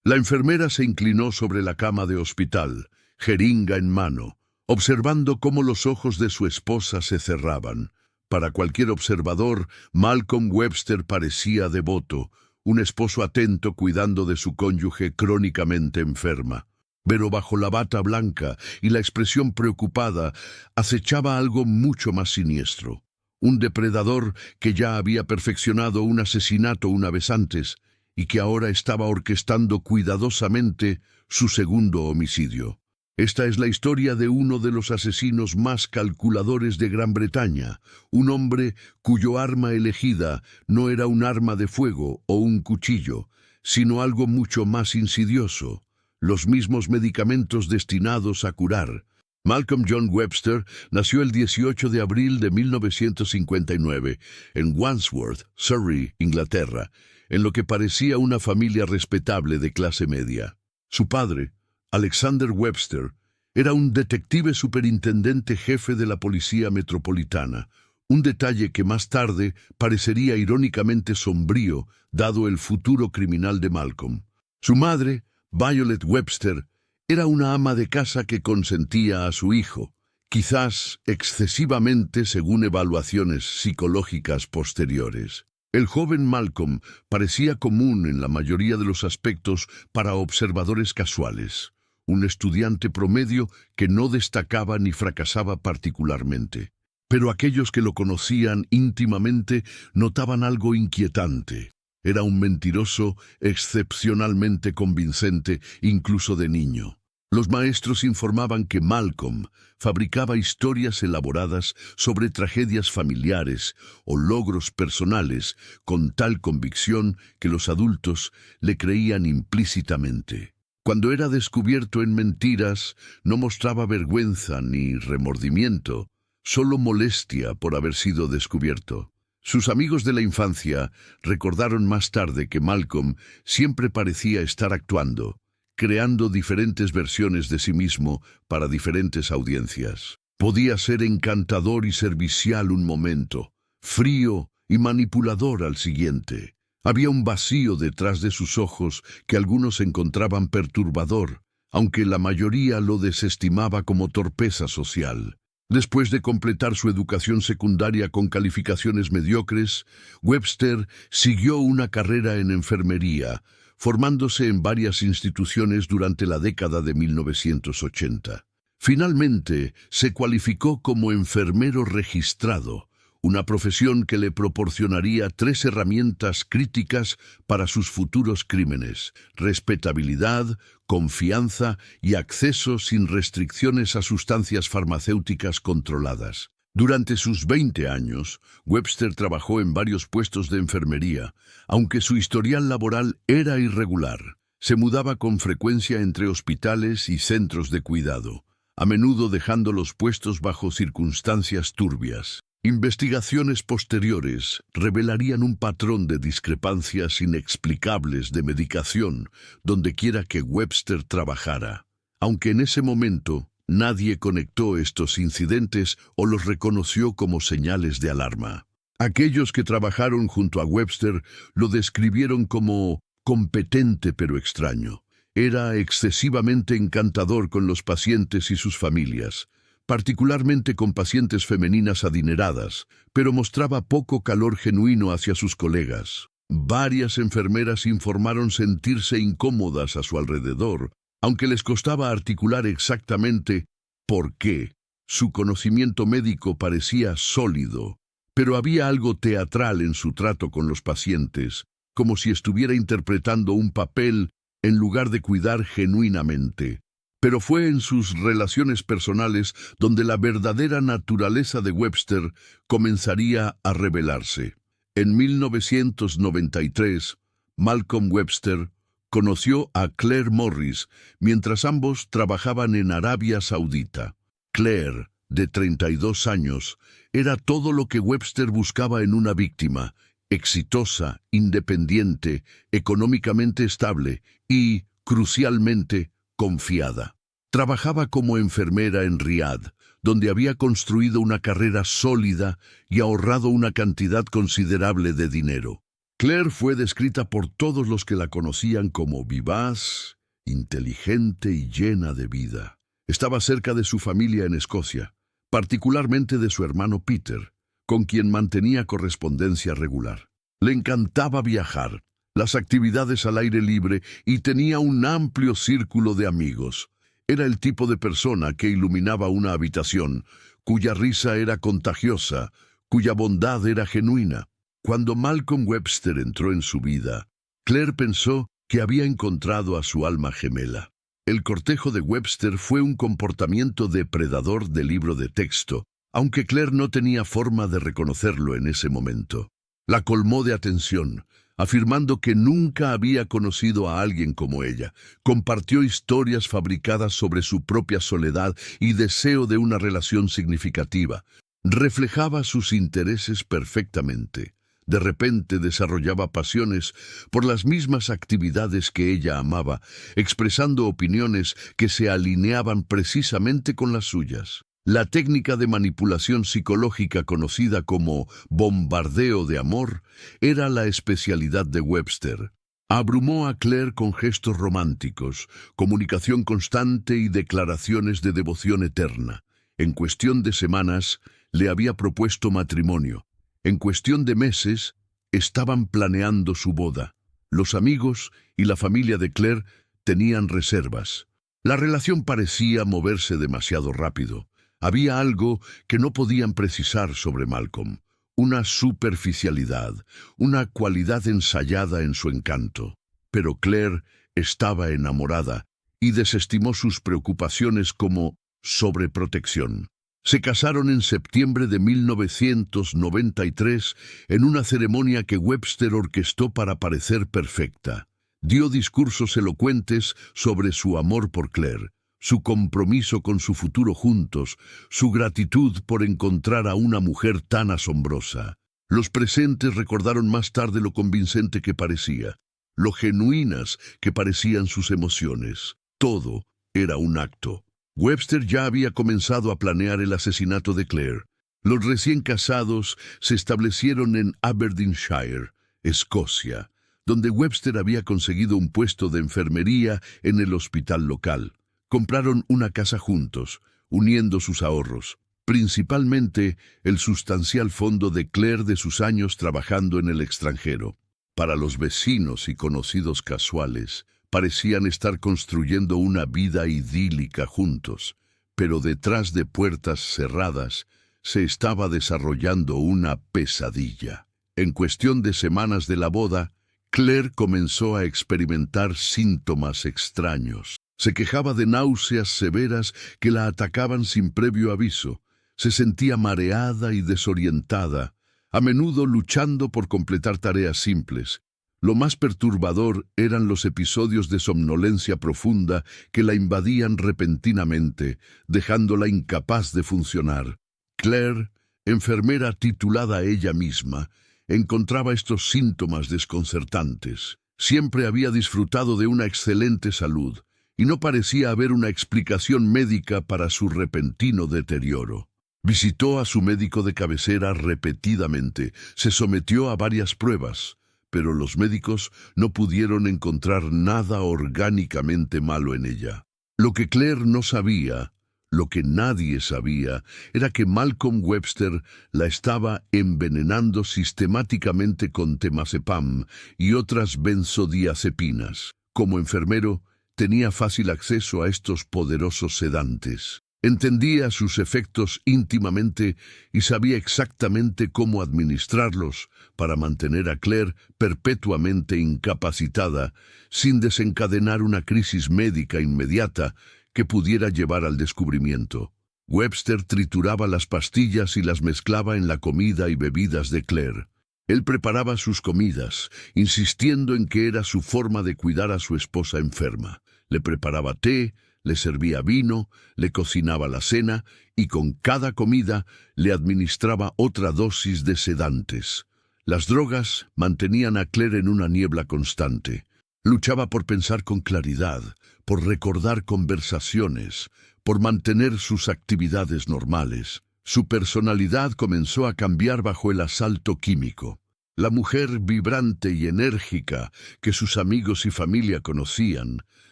La enfermera se inclinó sobre la cama de hospital, jeringa en mano, observando cómo los ojos de su esposa se cerraban. Para cualquier observador, Malcolm Webster parecía devoto, un esposo atento cuidando de su cónyuge crónicamente enferma. Pero bajo la bata blanca y la expresión preocupada acechaba algo mucho más siniestro. Un depredador que ya había perfeccionado un asesinato una vez antes y que ahora estaba orquestando cuidadosamente su segundo homicidio. Esta es la historia de uno de los asesinos más calculadores de Gran Bretaña, un hombre cuyo arma elegida no era un arma de fuego o un cuchillo, sino algo mucho más insidioso, los mismos medicamentos destinados a curar. Malcolm John Webster nació el 18 de abril de 1959 en Wandsworth, Surrey, Inglaterra, en lo que parecía una familia respetable de clase media. Su padre, Alexander Webster, era un detective superintendente jefe de la Policía Metropolitana, un detalle que más tarde parecería irónicamente sombrío dado el futuro criminal de Malcolm. Su madre, Violet Webster, era una ama de casa que consentía a su hijo, quizás excesivamente según evaluaciones psicológicas posteriores. El joven Malcolm parecía común en la mayoría de los aspectos para observadores casuales, un estudiante promedio que no destacaba ni fracasaba particularmente. Pero aquellos que lo conocían íntimamente notaban algo inquietante. Era un mentiroso excepcionalmente convincente, incluso de niño. Los maestros informaban que Malcolm fabricaba historias elaboradas sobre tragedias familiares o logros personales con tal convicción que los adultos le creían implícitamente. Cuando era descubierto en mentiras, no mostraba vergüenza ni remordimiento, solo molestia por haber sido descubierto. Sus amigos de la infancia recordaron más tarde que Malcolm siempre parecía estar actuando, creando diferentes versiones de sí mismo para diferentes audiencias. Podía ser encantador y servicial un momento, frío y manipulador al siguiente. Había un vacío detrás de sus ojos que algunos encontraban perturbador, aunque la mayoría lo desestimaba como torpeza social. Después de completar su educación secundaria con calificaciones mediocres, Webster siguió una carrera en enfermería, formándose en varias instituciones durante la década de 1980. Finalmente, se cualificó como enfermero registrado, una profesión que le proporcionaría 3 herramientas críticas para sus futuros crímenes: respetabilidad, confianza y acceso sin restricciones a sustancias farmacéuticas controladas. Durante sus 20 años, Webster trabajó en varios puestos de enfermería, aunque su historial laboral era irregular. Se mudaba con frecuencia entre hospitales y centros de cuidado, a menudo dejando los puestos bajo circunstancias turbias. Investigaciones posteriores revelarían un patrón de discrepancias inexplicables de medicación donde quiera que Webster trabajara. Aunque en ese momento nadie conectó estos incidentes o los reconoció como señales de alarma. Aquellos que trabajaron junto a Webster lo describieron como competente pero extraño. Era excesivamente encantador con los pacientes y sus familias, particularmente con pacientes femeninas adineradas, pero mostraba poco calor genuino hacia sus colegas. Varias enfermeras informaron sentirse incómodas a su alrededor, aunque les costaba articular exactamente por qué. Su conocimiento médico parecía sólido, pero había algo teatral en su trato con los pacientes, como si estuviera interpretando un papel en lugar de cuidar genuinamente. Pero fue en sus relaciones personales donde la verdadera naturaleza de Webster comenzaría a revelarse. En 1993, Malcolm Webster conoció a Claire Morris mientras ambos trabajaban en Arabia Saudita. Claire, de 32 años, era todo lo que Webster buscaba en una víctima: exitosa, independiente, económicamente estable y, crucialmente, confiada. Trabajaba como enfermera en Riad, donde había construido una carrera sólida y ahorrado una cantidad considerable de dinero. Claire fue descrita por todos los que la conocían como vivaz, inteligente y llena de vida. Estaba cerca de su familia en Escocia, particularmente de su hermano Peter, con quien mantenía correspondencia regular. Le encantaba viajar, las actividades al aire libre y tenía un amplio círculo de amigos. Era el tipo de persona que iluminaba una habitación, cuya risa era contagiosa, cuya bondad era genuina. Cuando Malcolm Webster entró en su vida, Claire pensó que había encontrado a su alma gemela. El cortejo de Webster fue un comportamiento depredador del libro de texto, aunque Claire no tenía forma de reconocerlo en ese momento. La colmó de atención, afirmando que nunca había conocido a alguien como ella. Compartió historias fabricadas sobre su propia soledad y deseo de una relación significativa. Reflejaba sus intereses perfectamente. De repente desarrollaba pasiones por las mismas actividades que ella amaba, expresando opiniones que se alineaban precisamente con las suyas. La técnica de manipulación psicológica conocida como bombardeo de amor era la especialidad de Webster. Abrumó a Claire con gestos románticos, comunicación constante y declaraciones de devoción eterna. En cuestión de semanas, le había propuesto matrimonio. En cuestión de meses, estaban planeando su boda. Los amigos y la familia de Claire tenían reservas. La relación parecía moverse demasiado rápido. Había algo que no podían precisar sobre Malcolm, una superficialidad, una cualidad ensayada en su encanto. Pero Claire estaba enamorada y desestimó sus preocupaciones como sobreprotección. Se casaron en septiembre de 1993 en una ceremonia que Webster orquestó para parecer perfecta. Dio discursos elocuentes sobre su amor por Claire, su compromiso con su futuro juntos, su gratitud por encontrar a una mujer tan asombrosa. Los presentes recordaron más tarde lo convincente que parecía, lo genuinas que parecían sus emociones. Todo era un acto. Webster ya había comenzado a planear el asesinato de Claire. Los recién casados se establecieron en Aberdeenshire, Escocia, donde Webster había conseguido un puesto de enfermería en el hospital local. Compraron una casa juntos, uniendo sus ahorros, principalmente el sustancial fondo de Claire de sus años trabajando en el extranjero. Para los vecinos y conocidos casuales, parecían estar construyendo una vida idílica juntos, pero detrás de puertas cerradas se estaba desarrollando una pesadilla. En cuestión de semanas de la boda, Claire comenzó a experimentar síntomas extraños. Se quejaba de náuseas severas que la atacaban sin previo aviso. Se sentía mareada y desorientada, a menudo luchando por completar tareas simples. Lo más perturbador eran los episodios de somnolencia profunda que la invadían repentinamente, dejándola incapaz de funcionar. Claire, enfermera titulada ella misma, encontraba estos síntomas desconcertantes. Siempre había disfrutado de una excelente salud, y no parecía haber una explicación médica para su repentino deterioro. Visitó a su médico de cabecera repetidamente, se sometió a varias pruebas, pero los médicos no pudieron encontrar nada orgánicamente malo en ella. Lo que Claire no sabía, lo que nadie sabía, era que Malcolm Webster la estaba envenenando sistemáticamente con temazepam y otras benzodiazepinas. Como enfermero, tenía fácil acceso a estos poderosos sedantes. Entendía sus efectos íntimamente y sabía exactamente cómo administrarlos para mantener a Claire perpetuamente incapacitada, sin desencadenar una crisis médica inmediata que pudiera llevar al descubrimiento. Webster trituraba las pastillas y las mezclaba en la comida y bebidas de Claire. Él preparaba sus comidas, insistiendo en que era su forma de cuidar a su esposa enferma. Le preparaba té, le servía vino, le cocinaba la cena y con cada comida le administraba otra dosis de sedantes. Las drogas mantenían a Claire en una niebla constante. Luchaba por pensar con claridad, por recordar conversaciones, por mantener sus actividades normales. Su personalidad comenzó a cambiar bajo el asalto químico. La mujer vibrante y enérgica que sus amigos y familia conocían,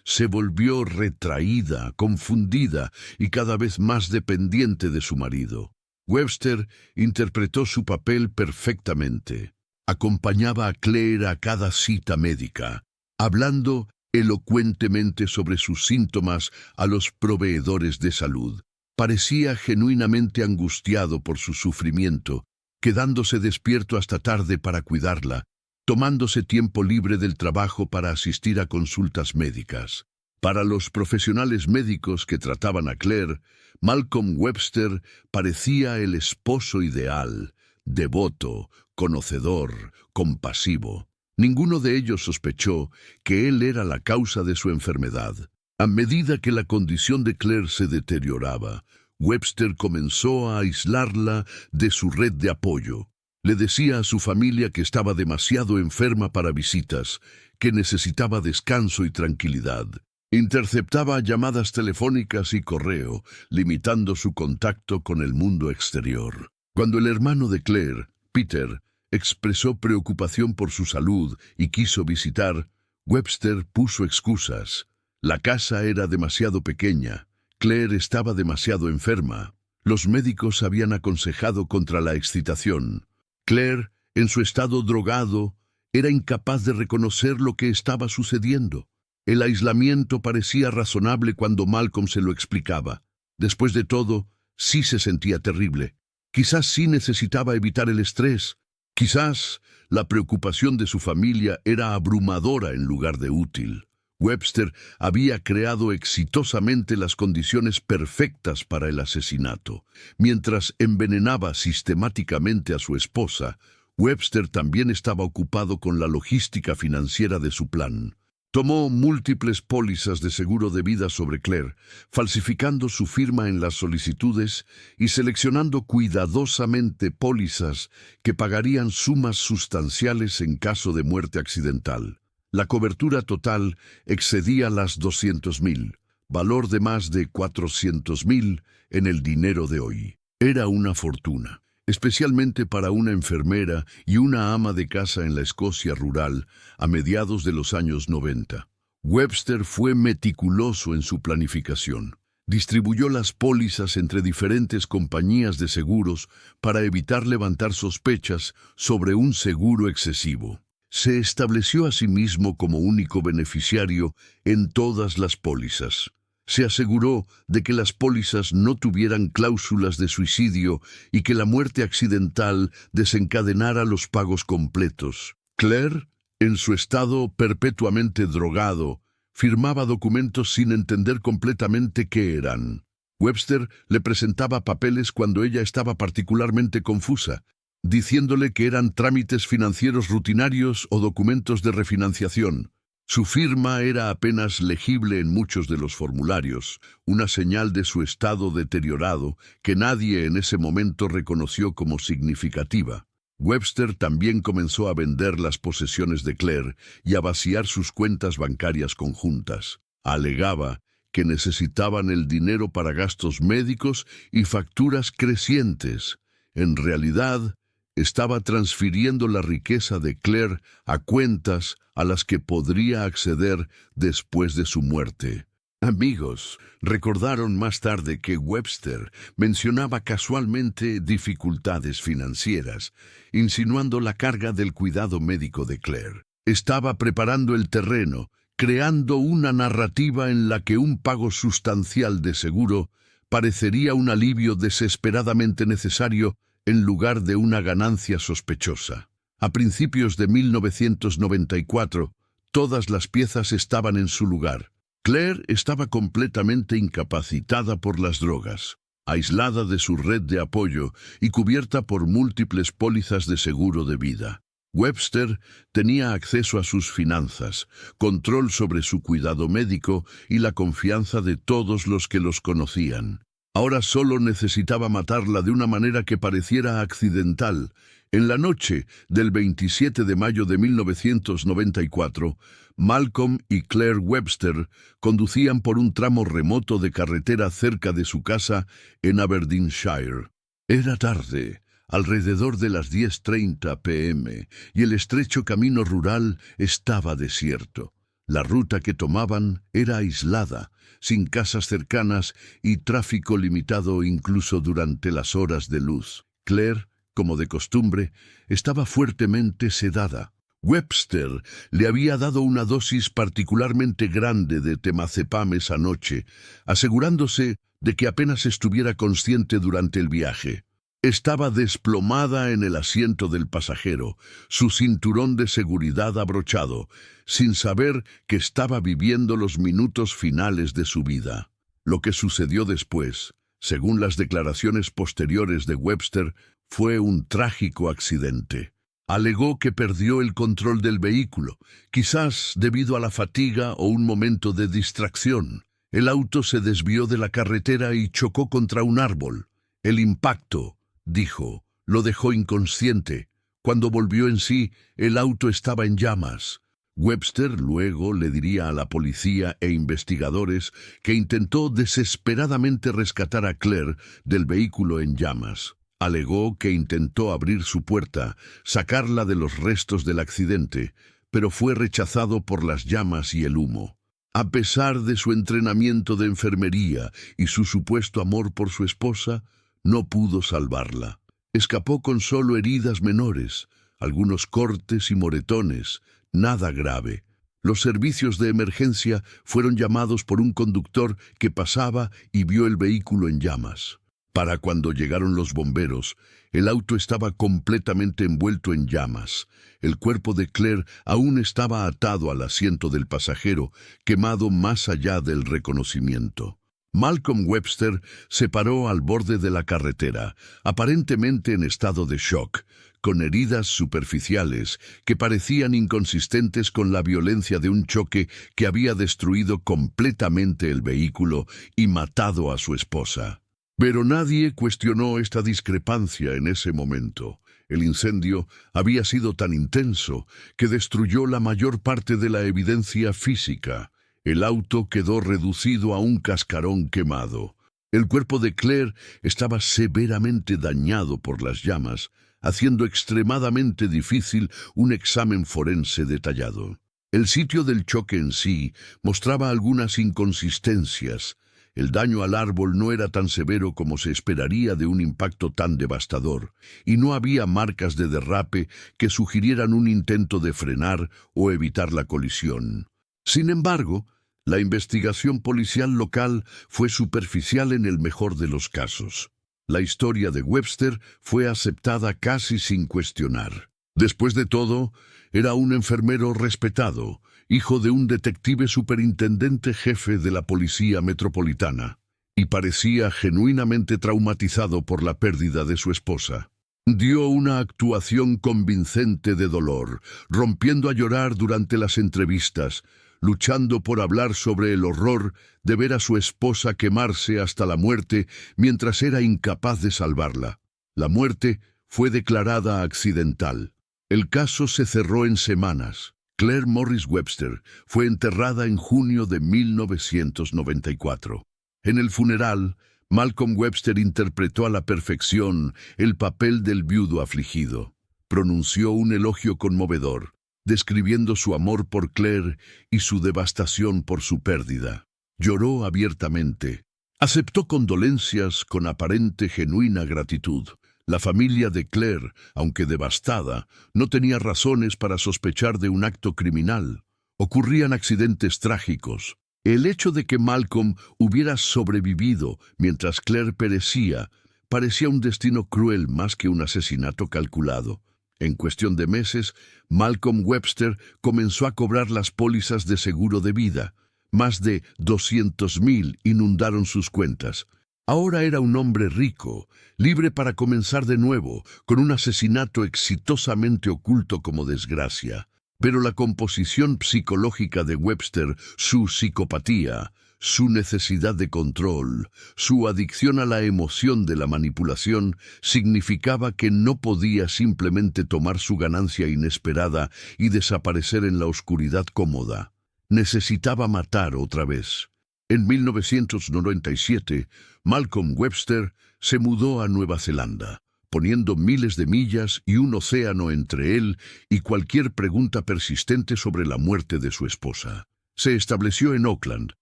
se volvió retraída, confundida y cada vez más dependiente de su marido. Webster interpretó su papel perfectamente. Acompañaba a Claire a cada cita médica, hablando elocuentemente sobre sus síntomas a los proveedores de salud. Parecía genuinamente angustiado por su sufrimiento, quedándose despierto hasta tarde para cuidarla, tomándose tiempo libre del trabajo para asistir a consultas médicas. Para los profesionales médicos que trataban a Claire, Malcolm Webster parecía el esposo ideal, devoto, conocedor, compasivo. Ninguno de ellos sospechó que él era la causa de su enfermedad. A medida que la condición de Claire se deterioraba, Webster comenzó a aislarla de su red de apoyo. Le decía a su familia que estaba demasiado enferma para visitas, que necesitaba descanso y tranquilidad. Interceptaba llamadas telefónicas y correo, limitando su contacto con el mundo exterior. Cuando el hermano de Claire, Peter, expresó preocupación por su salud y quiso visitar, Webster puso excusas. La casa era demasiado pequeña, Claire estaba demasiado enferma. Los médicos habían aconsejado contra la excitación. Claire, en su estado drogado, era incapaz de reconocer lo que estaba sucediendo. El aislamiento parecía razonable cuando Malcolm se lo explicaba. Después de todo, sí se sentía terrible. Quizás sí necesitaba evitar el estrés. Quizás la preocupación de su familia era abrumadora en lugar de útil. Webster había creado exitosamente las condiciones perfectas para el asesinato. Mientras envenenaba sistemáticamente a su esposa, Webster también estaba ocupado con la logística financiera de su plan. Tomó múltiples pólizas de seguro de vida sobre Claire, falsificando su firma en las solicitudes y seleccionando cuidadosamente pólizas que pagarían sumas sustanciales en caso de muerte accidental. La cobertura total excedía las 200,000, valor de más de 400,000 en el dinero de hoy. Era una fortuna, especialmente para una enfermera y una ama de casa en la Escocia rural a mediados de los años 90. Webster fue meticuloso en su planificación. Distribuyó las pólizas entre diferentes compañías de seguros para evitar levantar sospechas sobre un seguro excesivo. Se estableció a sí mismo como único beneficiario en todas las pólizas. Se aseguró de que las pólizas no tuvieran cláusulas de suicidio y que la muerte accidental desencadenara los pagos completos. Claire, en su estado perpetuamente drogado, firmaba documentos sin entender completamente qué eran. Webster le presentaba papeles cuando ella estaba particularmente confusa, diciéndole que eran trámites financieros rutinarios o documentos de refinanciación. Su firma era apenas legible en muchos de los formularios, una señal de su estado deteriorado que nadie en ese momento reconoció como significativa. Webster también comenzó a vender las posesiones de Claire y a vaciar sus cuentas bancarias conjuntas. Alegaba que necesitaban el dinero para gastos médicos y facturas crecientes. En realidad, estaba transfiriendo la riqueza de Claire a cuentas a las que podría acceder después de su muerte. Amigos recordaron más tarde que Webster mencionaba casualmente dificultades financieras, insinuando la carga del cuidado médico de Claire. Estaba preparando el terreno, creando una narrativa en la que un pago sustancial de seguro parecería un alivio desesperadamente necesario en lugar de una ganancia sospechosa. A principios de 1994, todas las piezas estaban en su lugar. Claire estaba completamente incapacitada por las drogas, aislada de su red de apoyo y cubierta por múltiples pólizas de seguro de vida. Webster tenía acceso a sus finanzas, control sobre su cuidado médico y la confianza de todos los que los conocían. Ahora solo necesitaba matarla de una manera que pareciera accidental. En la noche del 27 de mayo de 1994, Malcolm y Claire Webster conducían por un tramo remoto de carretera cerca de su casa en Aberdeenshire. Era tarde, alrededor de las 10:30 p.m., y el estrecho camino rural estaba desierto. La ruta que tomaban era aislada, sin casas cercanas y tráfico limitado incluso durante las horas de luz. Claire, como de costumbre, estaba fuertemente sedada. Webster le había dado una dosis particularmente grande de temazepam esa noche, asegurándose de que apenas estuviera consciente durante el viaje. Estaba desplomada en el asiento del pasajero, su cinturón de seguridad abrochado, sin saber que estaba viviendo los minutos finales de su vida. Lo que sucedió después, según las declaraciones posteriores de Webster, fue un trágico accidente. Alegó que perdió el control del vehículo, quizás debido a la fatiga o un momento de distracción. El auto se desvió de la carretera y chocó contra un árbol. El impacto, dijo, lo dejó inconsciente. Cuando volvió en sí, el auto estaba en llamas. Webster luego le diría a la policía e investigadores que intentó desesperadamente rescatar a Claire del vehículo en llamas. Alegó que intentó abrir su puerta, sacarla de los restos del accidente, pero fue rechazado por las llamas y el humo. A pesar de su entrenamiento de enfermería y su supuesto amor por su esposa, no pudo salvarla. Escapó con solo heridas menores, algunos cortes y moretones, nada grave. Los servicios de emergencia fueron llamados por un conductor que pasaba y vio el vehículo en llamas. Para cuando llegaron los bomberos, el auto estaba completamente envuelto en llamas. El cuerpo de Claire aún estaba atado al asiento del pasajero, quemado más allá del reconocimiento. Malcolm Webster se paró al borde de la carretera, aparentemente en estado de shock, con heridas superficiales que parecían inconsistentes con la violencia de un choque que había destruido completamente el vehículo y matado a su esposa. Pero nadie cuestionó esta discrepancia en ese momento. El incendio había sido tan intenso que destruyó la mayor parte de la evidencia física. El auto quedó reducido a un cascarón quemado. El cuerpo de Claire estaba severamente dañado por las llamas, haciendo extremadamente difícil un examen forense detallado. El sitio del choque en sí mostraba algunas inconsistencias. El daño al árbol no era tan severo como se esperaría de un impacto tan devastador, y no había marcas de derrape que sugirieran un intento de frenar o evitar la colisión. Sin embargo, la investigación policial local fue superficial en el mejor de los casos. La historia de Webster fue aceptada casi sin cuestionar. Después de todo, era un enfermero respetado, hijo de un detective superintendente jefe de la Policía Metropolitana, y parecía genuinamente traumatizado por la pérdida de su esposa. Dio una actuación convincente de dolor, rompiendo a llorar durante las entrevistas, luchando por hablar sobre el horror de ver a su esposa quemarse hasta la muerte mientras era incapaz de salvarla. La muerte fue declarada accidental. El caso se cerró en semanas. Claire Morris Webster fue enterrada en junio de 1994. En el funeral, Malcolm Webster interpretó a la perfección el papel del viudo afligido. Pronunció un elogio conmovedor, describiendo su amor por Claire y su devastación por su pérdida. Lloró abiertamente. Aceptó condolencias con aparente genuina gratitud. La familia de Claire, aunque devastada, no tenía razones para sospechar de un acto criminal. Ocurrían accidentes trágicos. El hecho de que Malcolm hubiera sobrevivido mientras Claire perecía parecía un destino cruel más que un asesinato calculado. En cuestión de meses, Malcolm Webster comenzó a cobrar las pólizas de seguro de vida. Más de 200,000 inundaron sus cuentas. Ahora era un hombre rico, libre para comenzar de nuevo, con un asesinato exitosamente oculto como desgracia. Pero la composición psicológica de Webster, su psicopatía, su necesidad de control, su adicción a la emoción de la manipulación, significaba que no podía simplemente tomar su ganancia inesperada y desaparecer en la oscuridad cómoda. Necesitaba matar otra vez. En 1997, Malcolm Webster se mudó a Nueva Zelanda. poniendo miles de millas y un océano entre él y cualquier pregunta persistente sobre la muerte de su esposa. Se estableció en Oakland,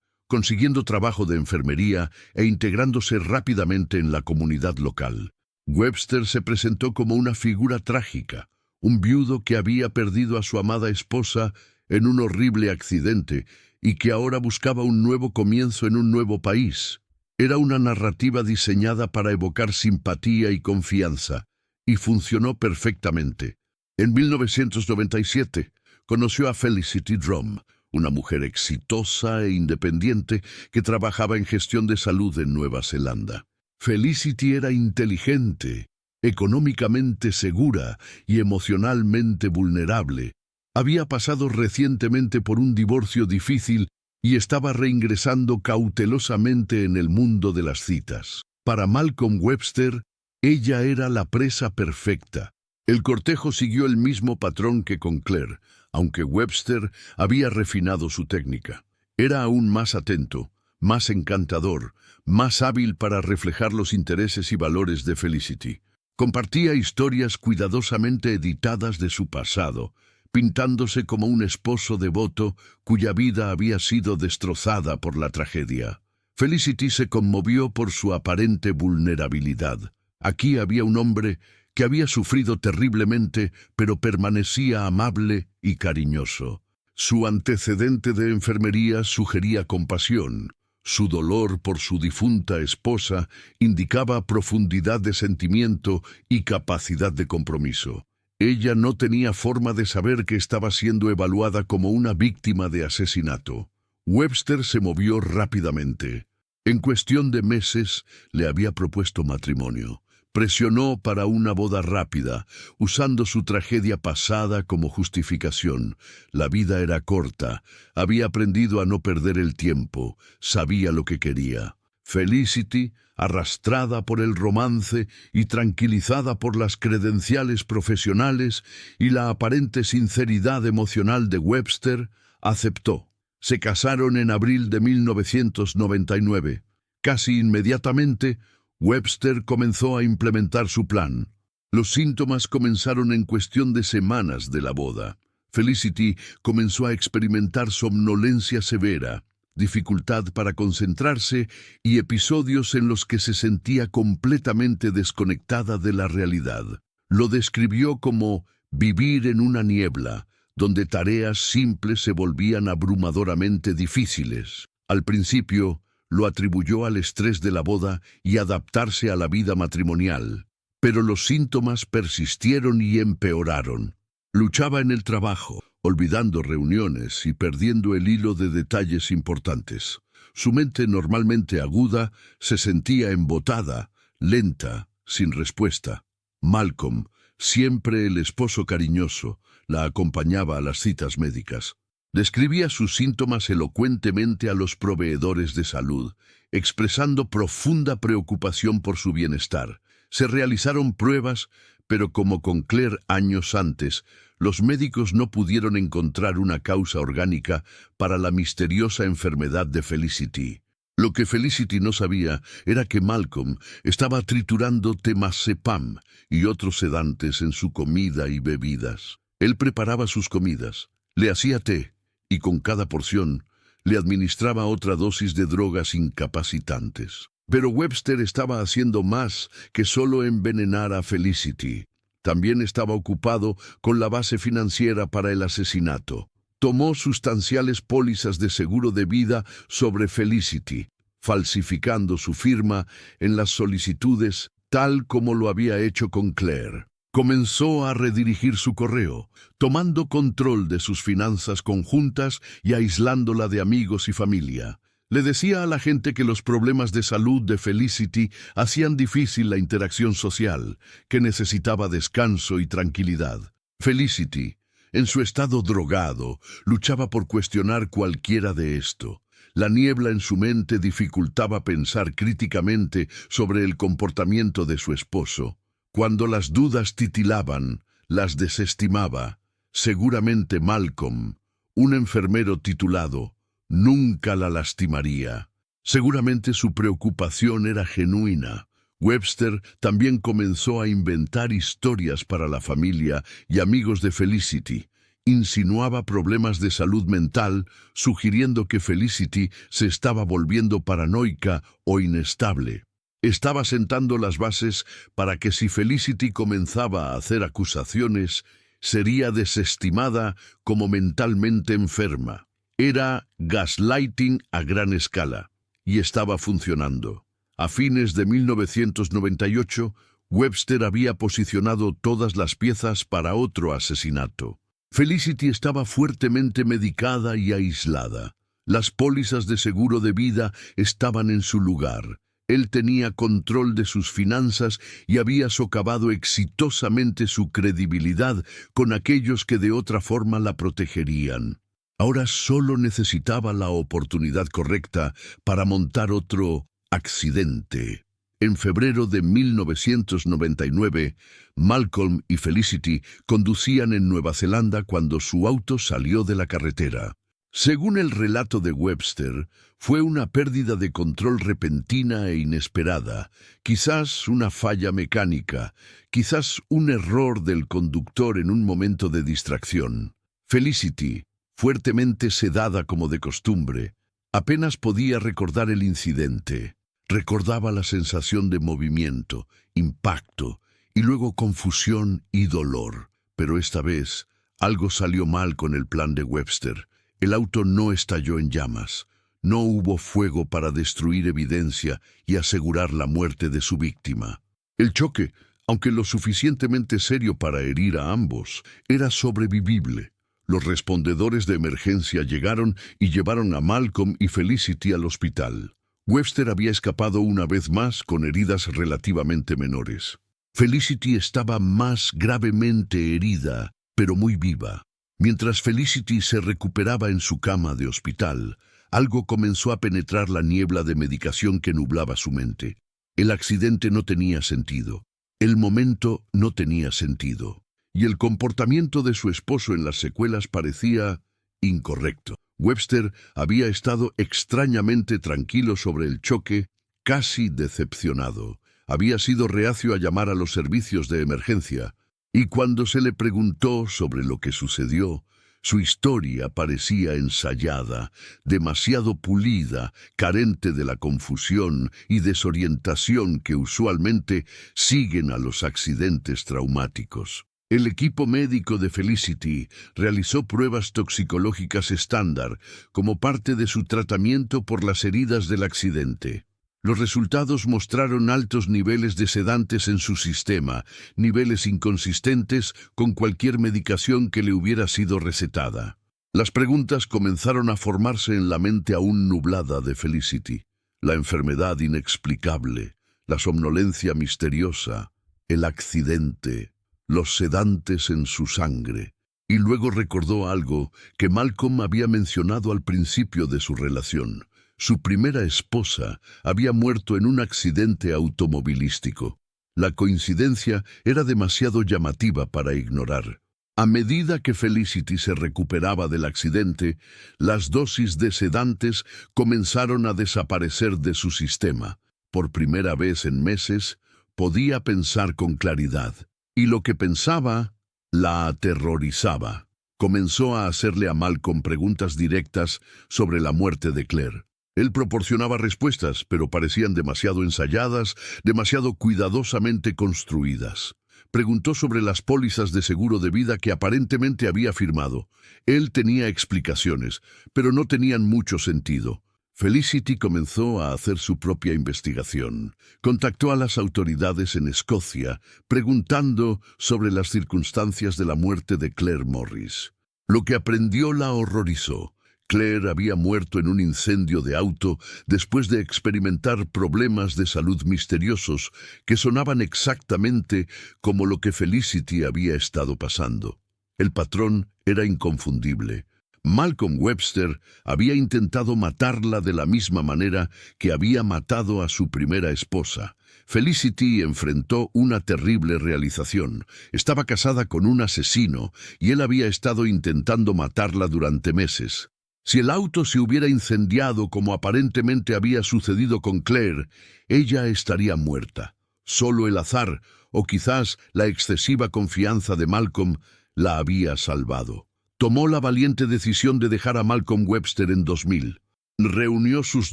consiguiendo trabajo de enfermería e integrándose rápidamente en la comunidad local. Webster se presentó como una figura trágica, un viudo que había perdido a su amada esposa en un horrible accidente y que ahora buscaba un nuevo comienzo en un nuevo país. Era una narrativa diseñada para evocar simpatía y confianza, y funcionó perfectamente. En 1997, conoció a Felicity Drum, una mujer exitosa e independiente que trabajaba en gestión de salud en Nueva Zelanda. Felicity era inteligente, económicamente segura y emocionalmente vulnerable. Había pasado recientemente por un divorcio difícil y estaba reingresando cautelosamente en el mundo de las citas. Para Malcolm Webster, ella era la presa perfecta. El cortejo siguió el mismo patrón que con Claire, aunque Webster había refinado su técnica. Era aún más atento, más encantador, más hábil para reflejar los intereses y valores de Felicity. Compartía historias cuidadosamente editadas de su pasado, pintándose como un esposo devoto cuya vida había sido destrozada por la tragedia. Felicity se conmovió por su aparente vulnerabilidad. Aquí había un hombre que había sufrido terriblemente, pero permanecía amable y cariñoso. Su antecedente de enfermería sugería compasión. Su dolor por su difunta esposa indicaba profundidad de sentimiento y capacidad de compromiso. Ella no tenía forma de saber que estaba siendo evaluada como una víctima de asesinato. Webster se movió rápidamente. En cuestión de meses, le había propuesto matrimonio. Presionó para una boda rápida, usando su tragedia pasada como justificación. La vida era corta, había aprendido a no perder el tiempo, sabía lo que quería. Felicity, arrastrada por el romance y tranquilizada por las credenciales profesionales y la aparente sinceridad emocional de Webster, aceptó. Se casaron en abril de 1999. Casi inmediatamente, Webster comenzó a implementar su plan. Los síntomas comenzaron en cuestión de semanas de la boda. Felicity comenzó a experimentar somnolencia severa, dificultad para concentrarse y episodios en los que se sentía completamente desconectada de la realidad. Lo describió como vivir en una niebla, donde tareas simples se volvían abrumadoramente difíciles. Al principio, lo atribuyó al estrés de la boda y adaptarse a la vida matrimonial, pero los síntomas persistieron y empeoraron. Luchaba en el trabajo, olvidando reuniones y perdiendo el hilo de detalles importantes. Su mente normalmente aguda se sentía embotada, lenta, sin respuesta. Malcolm, siempre el esposo cariñoso, la acompañaba a las citas médicas. Describía sus síntomas elocuentemente a los proveedores de salud, expresando profunda preocupación por su bienestar. Se realizaron pruebas, pero como con Claire años antes, los médicos no pudieron encontrar una causa orgánica para la misteriosa enfermedad de Felicity. Lo que Felicity no sabía era que Malcolm estaba triturando temazepam y otros sedantes en su comida y bebidas. Él preparaba sus comidas, le hacía té, y con cada porción le administraba otra dosis de drogas incapacitantes. Pero Webster estaba haciendo más que solo envenenar a Felicity. También estaba ocupado con la base financiera para el asesinato. Tomó sustanciales pólizas de seguro de vida sobre Felicity, falsificando su firma en las solicitudes tal como lo había hecho con Claire. Comenzó a redirigir su correo, tomando control de sus finanzas conjuntas y aislándola de amigos y familia. Le decía a la gente que los problemas de salud de Felicity hacían difícil la interacción social, que necesitaba descanso y tranquilidad. Felicity, en su estado drogado, luchaba por cuestionar cualquiera de esto. La niebla en su mente dificultaba pensar críticamente sobre el comportamiento de su esposo. Cuando las dudas titilaban, las desestimaba. Seguramente Malcolm, un enfermero titulado, nunca la lastimaría. Seguramente su preocupación era genuina, Webster también comenzó a inventar historias para la familia y amigos de Felicity. Insinuaba problemas de salud mental, sugiriendo que Felicity se estaba volviendo paranoica o inestable. Estaba sentando las bases para que si Felicity comenzaba a hacer acusaciones, sería desestimada como mentalmente enferma. Era gaslighting a gran escala, y estaba funcionando. A fines de 1998, Webster había posicionado todas las piezas para otro asesinato. Felicity estaba fuertemente medicada y aislada. Las pólizas de seguro de vida estaban en su lugar. Él tenía control de sus finanzas y había socavado exitosamente su credibilidad con aquellos que de otra forma la protegerían. Ahora solo necesitaba la oportunidad correcta para montar otro accidente. En febrero de 1999, Malcolm y Felicity conducían en Nueva Zelanda cuando su auto salió de la carretera. Según el relato de Webster, fue una pérdida de control repentina e inesperada, quizás una falla mecánica, quizás un error del conductor en un momento de distracción. Felicity, fuertemente sedada como de costumbre, apenas podía recordar el incidente. Recordaba la sensación de movimiento, impacto, y luego confusión y dolor. Pero esta vez, algo salió mal con el plan de Webster. El auto no estalló en llamas. No hubo fuego para destruir evidencia y asegurar la muerte de su víctima. El choque, aunque lo suficientemente serio para herir a ambos, era sobrevivible. Los respondedores de emergencia llegaron y llevaron a Malcolm y Felicity al hospital. Webster había escapado una vez más con heridas relativamente menores. Felicity estaba más gravemente herida, pero muy viva. Mientras Felicity se recuperaba en su cama de hospital, algo comenzó a penetrar la niebla de medicación que nublaba su mente. El accidente no tenía sentido. El momento no tenía sentido. Y el comportamiento de su esposo en las secuelas parecía incorrecto. Webster había estado extrañamente tranquilo sobre el choque, casi decepcionado. Había sido reacio a llamar a los servicios de emergencia, y cuando se le preguntó sobre lo que sucedió, su historia parecía ensayada, demasiado pulida, carente de la confusión y desorientación que usualmente siguen a los accidentes traumáticos. El equipo médico de Felicity realizó pruebas toxicológicas estándar como parte de su tratamiento por las heridas del accidente. Los resultados mostraron altos niveles de sedantes en su sistema, niveles inconsistentes con cualquier medicación que le hubiera sido recetada. Las preguntas comenzaron a formarse en la mente aún nublada de Felicity. La enfermedad inexplicable, la somnolencia misteriosa, el accidente, los sedantes en su sangre. Y luego recordó algo que Malcolm había mencionado al principio de su relación. Su primera esposa había muerto en un accidente automovilístico. La coincidencia era demasiado llamativa para ignorar. A medida que Felicity se recuperaba del accidente, las dosis de sedantes comenzaron a desaparecer de su sistema. Por primera vez en meses, podía pensar con claridad. Y lo que pensaba, la aterrorizaba. Comenzó a hacerle a Malcolm preguntas directas sobre la muerte de Claire. Él proporcionaba respuestas, pero parecían demasiado ensayadas, demasiado cuidadosamente construidas. Preguntó sobre las pólizas de seguro de vida que aparentemente había firmado. Él tenía explicaciones, pero no tenían mucho sentido. Felicity comenzó a hacer su propia investigación. Contactó a las autoridades en Escocia, preguntando sobre las circunstancias de la muerte de Claire Morris. Lo que aprendió la horrorizó. Claire había muerto en un incendio de auto después de experimentar problemas de salud misteriosos que sonaban exactamente como lo que Felicity había estado pasando. El patrón era inconfundible. Malcolm Webster había intentado matarla de la misma manera que había matado a su primera esposa. Felicity enfrentó una terrible realización. Estaba casada con un asesino y él había estado intentando matarla durante meses. Si el auto se hubiera incendiado como aparentemente había sucedido con Claire, ella estaría muerta. Solo el azar, o quizás la excesiva confianza de Malcolm, la había salvado. Tomó la valiente decisión de dejar a Malcolm Webster en 2000. Reunió sus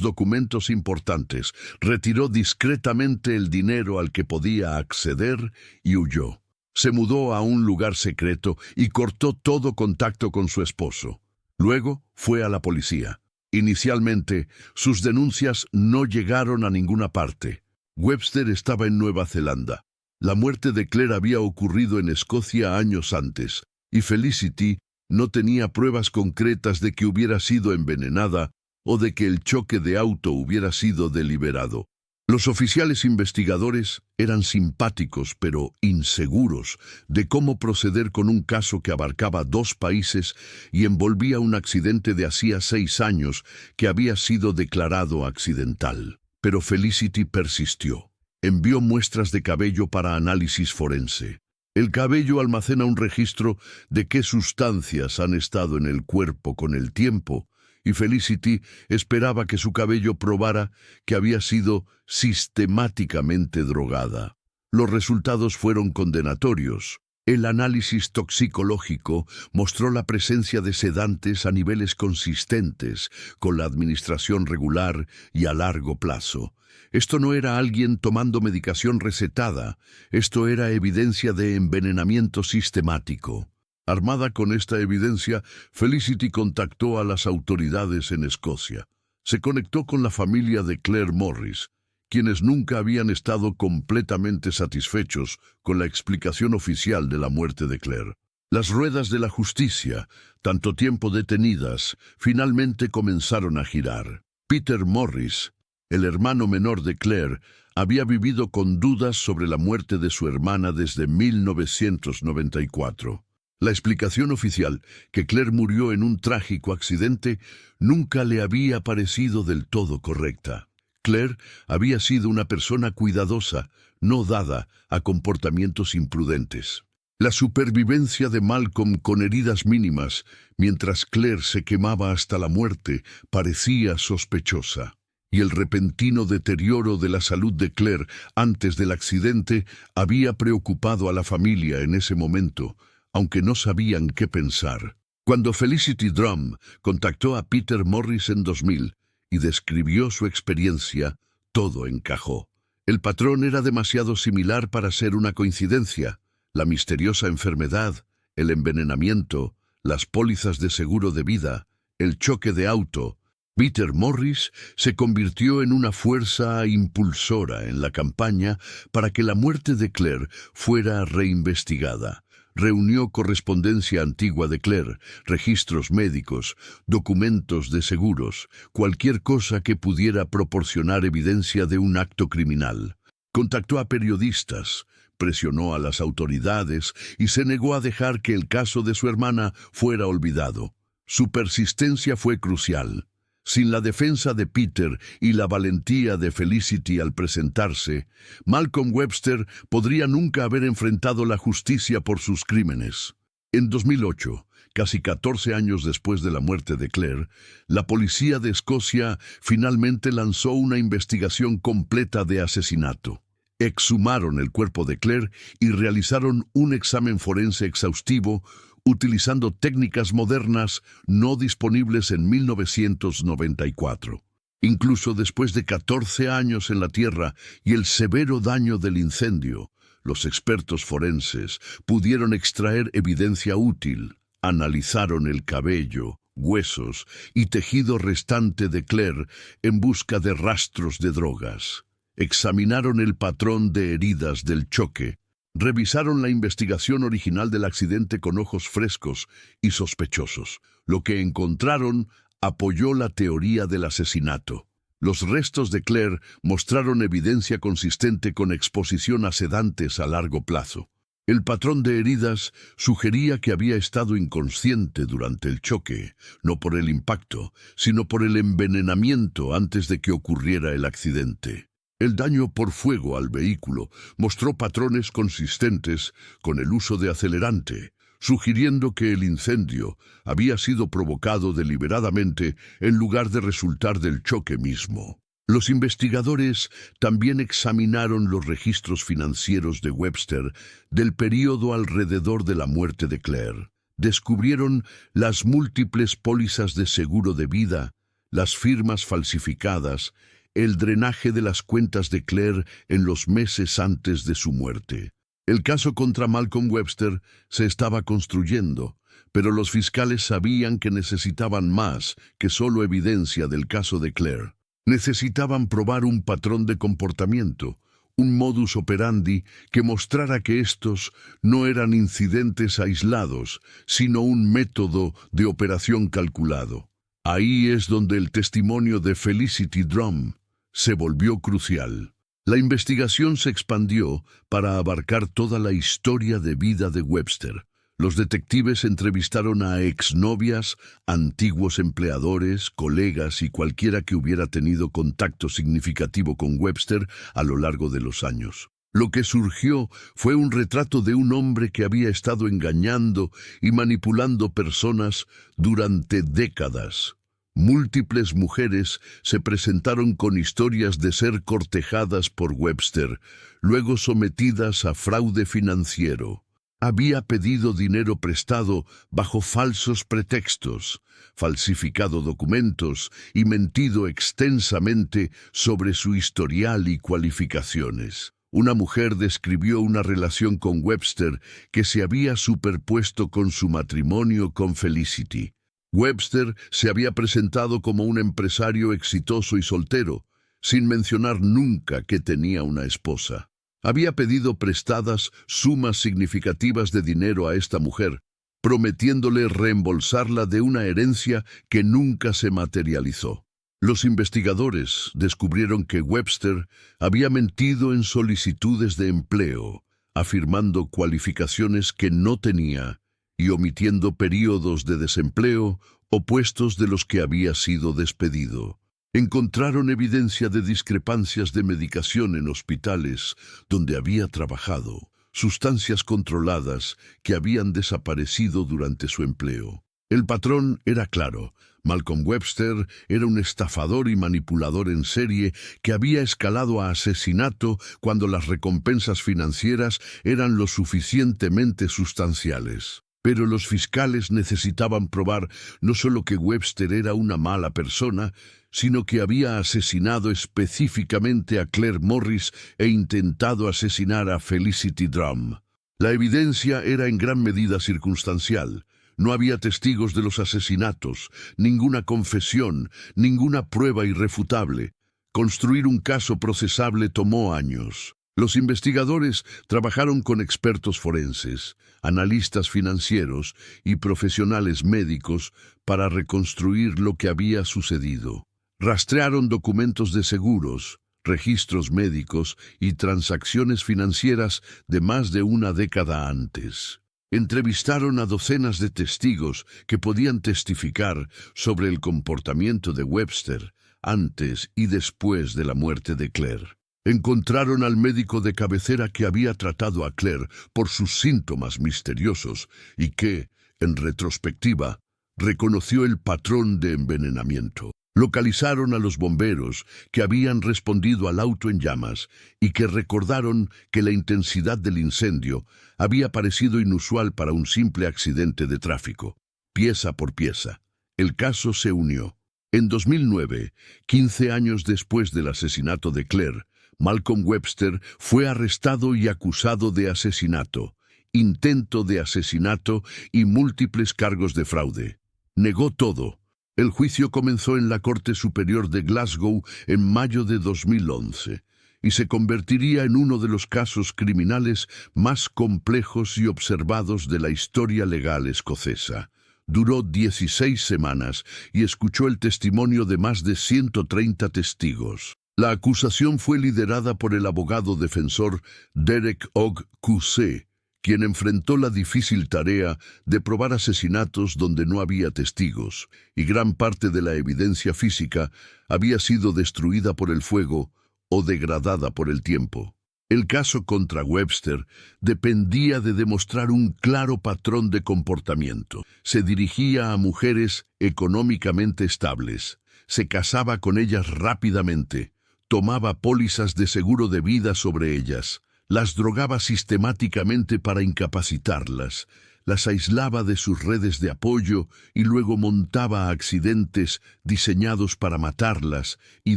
documentos importantes, retiró discretamente el dinero al que podía acceder y huyó. Se mudó a un lugar secreto y cortó todo contacto con su esposo. Luego fue a la policía. Inicialmente, sus denuncias no llegaron a ninguna parte. Webster estaba en Nueva Zelanda. La muerte de Claire había ocurrido en Escocia años antes, y Felicity no tenía pruebas concretas de que hubiera sido envenenada o de que el choque de auto hubiera sido deliberado. Los oficiales investigadores eran simpáticos pero inseguros de cómo proceder con un caso que abarcaba 2 países y envolvía un accidente de hacía 6 años que había sido declarado accidental. Pero Felicity persistió. Envió muestras de cabello para análisis forense. El cabello almacena un registro de qué sustancias han estado en el cuerpo con el tiempo, y Felicity esperaba que su cabello probara que había sido sistemáticamente drogada. Los resultados fueron condenatorios. El análisis toxicológico mostró la presencia de sedantes a niveles consistentes con la administración regular y a largo plazo. Esto no era alguien tomando medicación recetada, esto era evidencia de envenenamiento sistemático. Armada con esta evidencia, Felicity contactó a las autoridades en Escocia. Se conectó con la familia de Claire Morris, quienes nunca habían estado completamente satisfechos con la explicación oficial de la muerte de Claire. Las ruedas de la justicia, tanto tiempo detenidas, finalmente comenzaron a girar. Peter Morris, el hermano menor de Claire, había vivido con dudas sobre la muerte de su hermana desde 1994. La explicación oficial, que Claire murió en un trágico accidente, nunca le había parecido del todo correcta. Claire había sido una persona cuidadosa, no dada a comportamientos imprudentes. La supervivencia de Malcolm con heridas mínimas, mientras Claire se quemaba hasta la muerte, parecía sospechosa. Y el repentino deterioro de la salud de Claire antes del accidente había preocupado a la familia en ese momento, aunque no sabían qué pensar. Cuando Felicity Drum contactó a Peter Morris en 2000 y describió su experiencia, todo encajó. El patrón era demasiado similar para ser una coincidencia. La misteriosa enfermedad, el envenenamiento, las pólizas de seguro de vida, el choque de auto. Peter Morris se convirtió en una fuerza impulsora en la campaña para que la muerte de Claire fuera reinvestigada. Reunió correspondencia antigua de Claire, registros médicos, documentos de seguros, cualquier cosa que pudiera proporcionar evidencia de un acto criminal. Contactó a periodistas, presionó a las autoridades y se negó a dejar que el caso de su hermana fuera olvidado. Su persistencia fue crucial. Sin la defensa de Peter y la valentía de Felicity al presentarse, Malcolm Webster podría nunca haber enfrentado la justicia por sus crímenes. En 2008, casi 14 años después de la muerte de Claire, la policía de Escocia finalmente lanzó una investigación completa de asesinato. Exhumaron el cuerpo de Claire y realizaron un examen forense exhaustivo utilizando técnicas modernas no disponibles en 1994. Incluso después de 14 años en la Tierra y el severo daño del incendio, los expertos forenses pudieron extraer evidencia útil. Analizaron el cabello, huesos y tejido restante de Claire en busca de rastros de drogas. Examinaron el patrón de heridas del choque. Revisaron la investigación original del accidente con ojos frescos y sospechosos. Lo que encontraron apoyó la teoría del asesinato. Los restos de Claire mostraron evidencia consistente con exposición a sedantes a largo plazo. El patrón de heridas sugería que había estado inconsciente durante el choque, no por el impacto, sino por el envenenamiento antes de que ocurriera el accidente. El daño por fuego al vehículo mostró patrones consistentes con el uso de acelerante, sugiriendo que el incendio había sido provocado deliberadamente en lugar de resultar del choque mismo. Los investigadores también examinaron los registros financieros de Webster del período alrededor de la muerte de Claire. Descubrieron las múltiples pólizas de seguro de vida, las firmas falsificadas, el drenaje de las cuentas de Claire en los meses antes de su muerte. El caso contra Malcolm Webster se estaba construyendo, pero los fiscales sabían que necesitaban más que solo evidencia del caso de Claire. Necesitaban probar un patrón de comportamiento, un modus operandi que mostrara que estos no eran incidentes aislados, sino un método de operación calculado. Ahí es donde el testimonio de Felicity Drum se volvió crucial. La investigación se expandió para abarcar toda la historia de vida de Webster. Los detectives entrevistaron a exnovias, antiguos empleadores, colegas y cualquiera que hubiera tenido contacto significativo con Webster a lo largo de los años. Lo que surgió fue un retrato de un hombre que había estado engañando y manipulando personas durante décadas. Múltiples mujeres se presentaron con historias de ser cortejadas por Webster, luego sometidas a fraude financiero. Había pedido dinero prestado bajo falsos pretextos, falsificado documentos y mentido extensamente sobre su historial y cualificaciones. Una mujer describió una relación con Webster que se había superpuesto con su matrimonio con Felicity. Webster se había presentado como un empresario exitoso y soltero, sin mencionar nunca que tenía una esposa. Había pedido prestadas sumas significativas de dinero a esta mujer, prometiéndole reembolsarla de una herencia que nunca se materializó. Los investigadores descubrieron que Webster había mentido en solicitudes de empleo, afirmando cualificaciones que no tenía y omitiendo períodos de desempleo o puestos de los que había sido despedido. Encontraron evidencia de discrepancias de medicación en hospitales donde había trabajado, sustancias controladas que habían desaparecido durante su empleo. El patrón era claro. Malcolm Webster era un estafador y manipulador en serie que había escalado a asesinato cuando las recompensas financieras eran lo suficientemente sustanciales. Pero los fiscales necesitaban probar no solo que Webster era una mala persona, sino que había asesinado específicamente a Claire Morris e intentado asesinar a Felicity Drum. La evidencia era en gran medida circunstancial. No había testigos de los asesinatos, ninguna confesión, ninguna prueba irrefutable. Construir un caso procesable tomó años. Los investigadores trabajaron con expertos forenses, analistas financieros y profesionales médicos para reconstruir lo que había sucedido. Rastrearon documentos de seguros, registros médicos y transacciones financieras de más de una década antes. Entrevistaron a docenas de testigos que podían testificar sobre el comportamiento de Webster antes y después de la muerte de Claire. Encontraron al médico de cabecera que había tratado a Claire por sus síntomas misteriosos y que, en retrospectiva, reconoció el patrón de envenenamiento. Localizaron a los bomberos que habían respondido al auto en llamas y que recordaron que la intensidad del incendio había parecido inusual para un simple accidente de tráfico. Pieza por pieza, el caso se unió. En 2009, 15 años después del asesinato de Claire, Malcolm Webster fue arrestado y acusado de asesinato, intento de asesinato y múltiples cargos de fraude. Negó todo. El juicio comenzó en la Corte Superior de Glasgow en mayo de 2011 y se convertiría en uno de los casos criminales más complejos y observados de la historia legal escocesa. Duró 16 semanas y escuchó el testimonio de más de 130 testigos. La acusación fue liderada por el abogado defensor Derek Ogg QC, quien enfrentó la difícil tarea de probar asesinatos donde no había testigos, y gran parte de la evidencia física había sido destruida por el fuego o degradada por el tiempo. El caso contra Webster dependía de demostrar un claro patrón de comportamiento. Se dirigía a mujeres económicamente estables, se casaba con ellas rápidamente, tomaba pólizas de seguro de vida sobre ellas, las drogaba sistemáticamente para incapacitarlas, las aislaba de sus redes de apoyo y luego montaba accidentes diseñados para matarlas y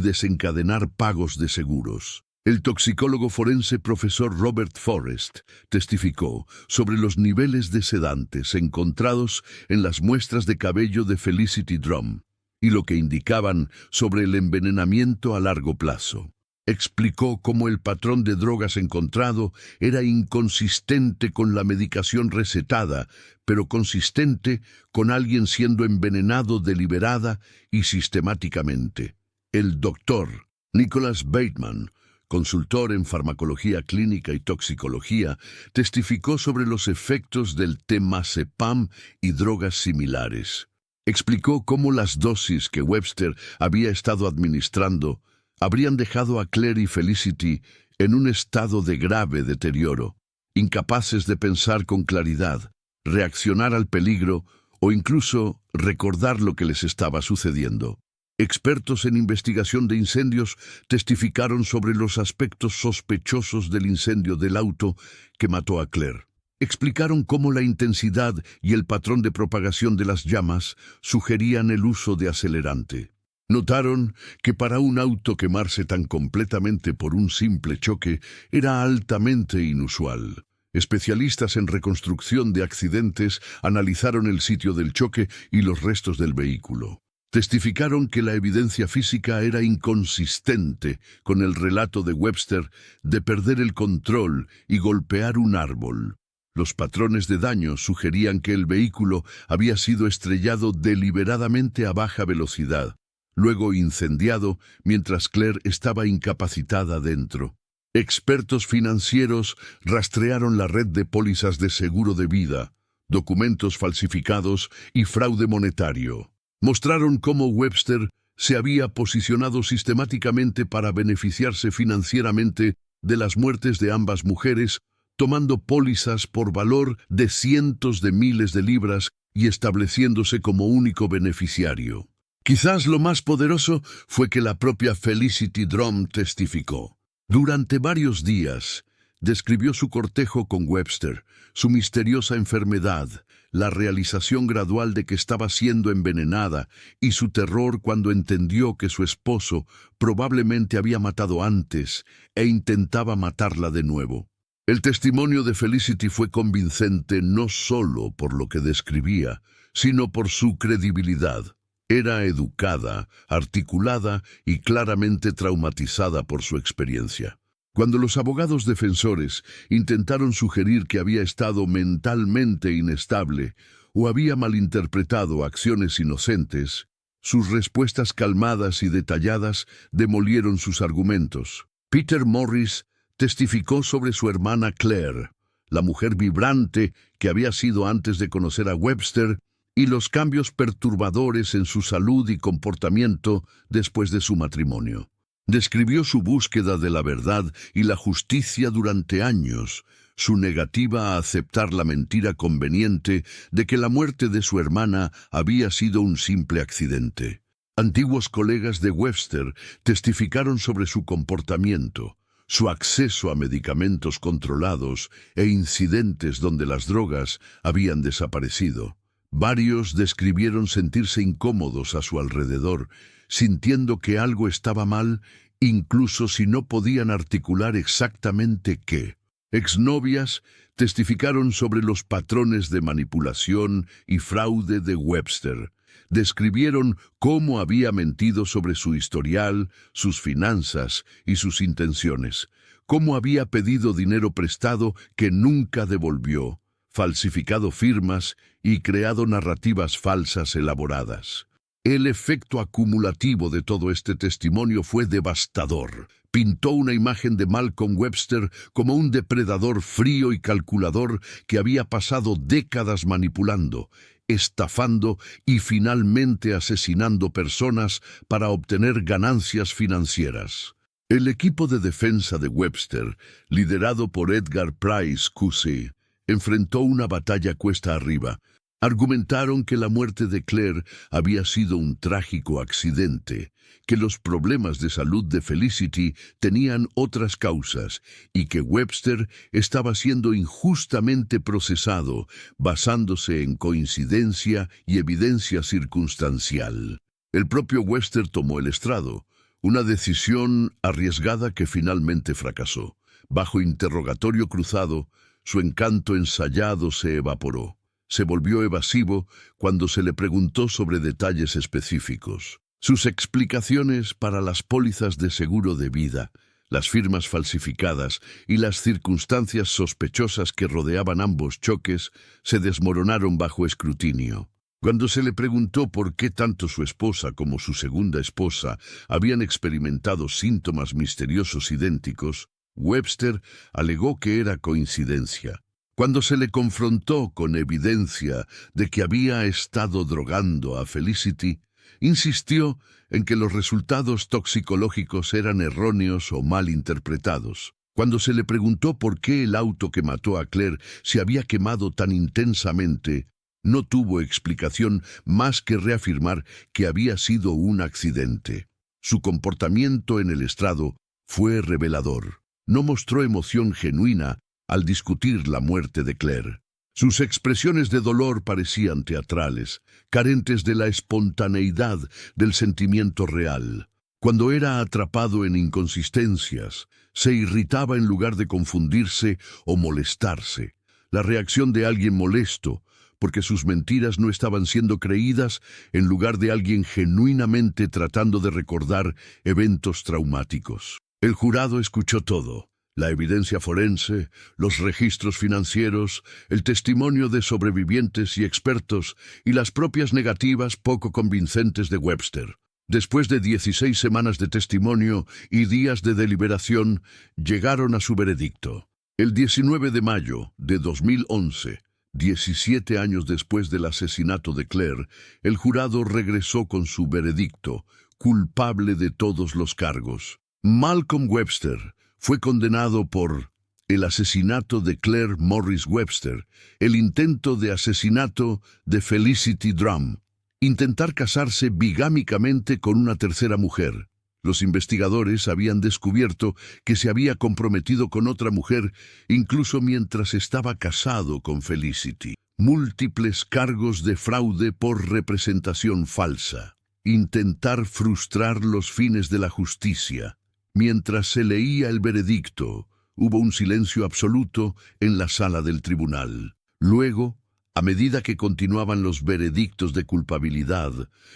desencadenar pagos de seguros. El toxicólogo forense profesor Robert Forrest testificó sobre los niveles de sedantes encontrados en las muestras de cabello de Felicity Drum y lo que indicaban sobre el envenenamiento a largo plazo. Explicó cómo el patrón de drogas encontrado era inconsistente con la medicación recetada, pero consistente con alguien siendo envenenado deliberada y sistemáticamente. El doctor Nicholas Bateman, consultor en farmacología clínica y toxicología, testificó sobre los efectos del temazepam y drogas similares. Explicó cómo las dosis que Webster había estado administrando habrían dejado a Claire y Felicity en un estado de grave deterioro, incapaces de pensar con claridad, reaccionar al peligro o incluso recordar lo que les estaba sucediendo. Expertos en investigación de incendios testificaron sobre los aspectos sospechosos del incendio del auto que mató a Claire. Explicaron cómo la intensidad y el patrón de propagación de las llamas sugerían el uso de acelerante. Notaron que para un auto quemarse tan completamente por un simple choque era altamente inusual. Especialistas en reconstrucción de accidentes analizaron el sitio del choque y los restos del vehículo. Testificaron que la evidencia física era inconsistente con el relato de Webster de perder el control y golpear un árbol. Los patrones de daño sugerían que el vehículo había sido estrellado deliberadamente a baja velocidad, luego incendiado mientras Claire estaba incapacitada dentro. Expertos financieros rastrearon la red de pólizas de seguro de vida, documentos falsificados y fraude monetario. Mostraron cómo Webster se había posicionado sistemáticamente para beneficiarse financieramente de las muertes de ambas mujeres, tomando pólizas por valor de cientos de miles de libras y estableciéndose como único beneficiario. Quizás lo más poderoso fue que la propia Felicity Drum testificó. Durante varios días, describió su cortejo con Webster, su misteriosa enfermedad, la realización gradual de que estaba siendo envenenada y su terror cuando entendió que su esposo probablemente había matado antes e intentaba matarla de nuevo. El testimonio de Felicity fue convincente no solo por lo que describía, sino por su credibilidad. Era educada, articulada y claramente traumatizada por su experiencia. Cuando los abogados defensores intentaron sugerir que había estado mentalmente inestable o había malinterpretado acciones inocentes, sus respuestas calmadas y detalladas demolieron sus argumentos. Peter Morris testificó sobre su hermana Claire, la mujer vibrante que había sido antes de conocer a Webster, y los cambios perturbadores en su salud y comportamiento después de su matrimonio. Describió su búsqueda de la verdad y la justicia durante años, su negativa a aceptar la mentira conveniente de que la muerte de su hermana había sido un simple accidente. Antiguos colegas de Webster testificaron sobre su comportamiento, su acceso a medicamentos controlados e incidentes donde las drogas habían desaparecido. Varios describieron sentirse incómodos a su alrededor, sintiendo que algo estaba mal, incluso si no podían articular exactamente qué. Exnovias testificaron sobre los patrones de manipulación y fraude de Webster. Describieron cómo había mentido sobre su historial, sus finanzas y sus intenciones, cómo había pedido dinero prestado que nunca devolvió, falsificado firmas y creado narrativas falsas elaboradas. El efecto acumulativo de todo este testimonio fue devastador. Pintó una imagen de Malcolm Webster como un depredador frío y calculador que había pasado décadas manipulando, estafando y finalmente asesinando personas para obtener ganancias financieras. El equipo de defensa de Webster, liderado por Edgar Price QC, enfrentó una batalla cuesta arriba, Argumentaron que la muerte de Claire había sido un trágico accidente, que los problemas de salud de Felicity tenían otras causas y que Webster estaba siendo injustamente procesado basándose en coincidencia y evidencia circunstancial. El propio Webster tomó el estrado, una decisión arriesgada que finalmente fracasó. Bajo interrogatorio cruzado, su encanto ensayado se evaporó. Se volvió evasivo cuando se le preguntó sobre detalles específicos. Sus explicaciones para las pólizas de seguro de vida, las firmas falsificadas y las circunstancias sospechosas que rodeaban ambos choques se desmoronaron bajo escrutinio. Cuando se le preguntó por qué tanto su esposa como su segunda esposa habían experimentado síntomas misteriosos idénticos, Webster alegó que era coincidencia. Cuando se le confrontó con evidencia de que había estado drogando a Felicity, insistió en que los resultados toxicológicos eran erróneos o mal interpretados. Cuando se le preguntó por qué el auto que mató a Claire se había quemado tan intensamente, no tuvo explicación más que reafirmar que había sido un accidente. Su comportamiento en el estrado fue revelador. No mostró emoción genuina al discutir la muerte de Claire. Sus expresiones de dolor parecían teatrales, carentes de la espontaneidad del sentimiento real. Cuando era atrapado en inconsistencias, se irritaba en lugar de confundirse o molestarse. La reacción de alguien molesto, porque sus mentiras no estaban siendo creídas, en lugar de alguien genuinamente tratando de recordar eventos traumáticos. El jurado escuchó todo. La evidencia forense, los registros financieros, el testimonio de sobrevivientes y expertos y las propias negativas poco convincentes de Webster. Después de 16 semanas de testimonio y días de deliberación, llegaron a su veredicto. El 19 de mayo de 2011, 17 años después del asesinato de Claire, el jurado regresó con su veredicto, culpable de todos los cargos. Malcolm Webster fue condenado por el asesinato de Claire Morris Webster, el intento de asesinato de Felicity Drum, intentar casarse bigámicamente con una tercera mujer. Los investigadores habían descubierto que se había comprometido con otra mujer incluso mientras estaba casado con Felicity. Múltiples cargos de fraude por representación falsa. Intentar frustrar los fines de la justicia. Mientras se leía el veredicto, hubo un silencio absoluto en la sala del tribunal. Luego, a medida que continuaban los veredictos de culpabilidad,